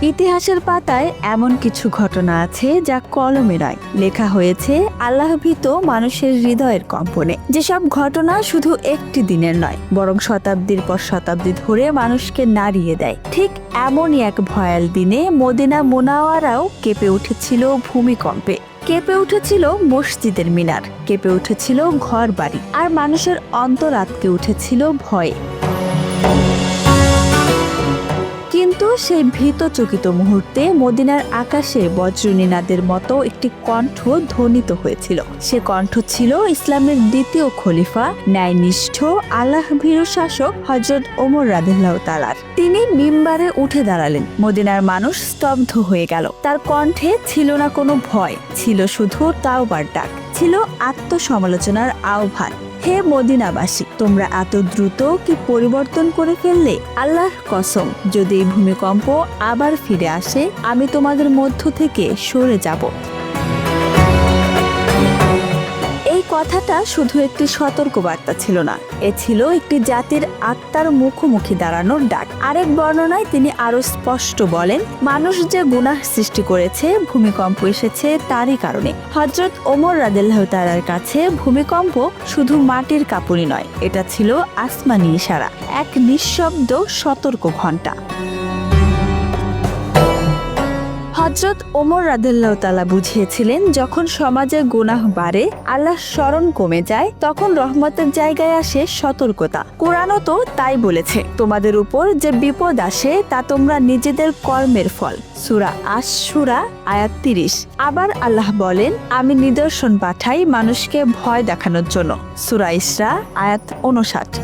ইতিহাসের পাতায় এমন কিছু ঘটনা আছে যা কলমে নয়, লেখা হয়েছে আল্লাহভীত মানুষের হৃদয়ের কম্পনে। যেসব ঘটনা শুধু একটি দিনের নয়, বরং শতাব্দীর পর শতাব্দী ধরে মানুষকে নাড়িয়ে দেয়। ঠিক এমনই এক ভয়াল দিনে মদিনা মুনাওয়ারাও কেঁপে উঠেছিল ভূমিকম্পে। কেঁপে উঠেছিল মসজিদের মিনার, কেঁপে উঠেছিল ঘর বাড়ি, আর মানুষের অন্তর আঁতকে উঠেছিল ভয়ে। কিন্তু সেই ভীতচকিত মুহূর্তে মদিনার আকাশে বজ্রনীনাদের মতো একটি কণ্ঠ ধ্বনিত হয়েছিল। সে কণ্ঠ ছিল ইসলামের দ্বিতীয় খলিফা, ন্যায়নিষ্ঠ আল্লাহভীরু শাসক হযরত ওমর রাদিয়াল্লাহু তাআলার। তিনি মিম্বারে উঠে দাঁড়ালেন। মদিনার মানুষ স্তব্ধ হয়ে গেল। তার কণ্ঠে ছিল না কোনো ভয়, ছিল শুধু তাওবার ডাক, ছিল আত্মসমালোচনার আহ্বান। হে মদিনাবাসী, তোমরা এত দ্রুত কি পরিবর্তন করে ফেললে? আল্লাহর কসম, যদি এই ভূমিকম্প আবার ফিরে আসে, আমি তোমাদের মধ্য থেকে সরে যাব। এই কথাটা শুধু একটি সতর্কবার্তা ছিল না, এ ছিল একটি জাতির আত্মার মুখোমুখি দাঁড়ানোর ডাক। আরেক বর্ণনায় তিনি আরো স্পষ্ট বলেন, মানুষ যে গুনাহ সৃষ্টি করেছে, ভূমিকম্প এসেছে তারই কারণে। হযরত ওমর রাদিয়াল্লাহু তাআলার কাছে ভূমিকম্প শুধু মাটির কাঁপুনি নয়, এটা ছিল আসমানি ইশারা, এক নিঃশব্দ সতর্ক ঘণ্টা। হযরত ওমর রাদিয়াল্লাহু তাআলা বুঝিয়েছিলেন, যখন সমাজে গুনাহ বাড়ে, আল্লাহর স্মরণ কমে যায়, তখন রহমতের জায়গায় আসে সতর্কতা। কোরআনও তো তাই বলেছে, তোমাদের উপর যে বিপদ আসে তা তোমরা নিজেদের কর্মের ফল। সূরা আশ-শূরা আয়াত ৩০। আবার আল্লাহ বলেন, আমি নিদর্শন পাঠাই মানুষকে ভয় দেখানোর জন্য। সূরা ইসরা আয়াত ৫৯।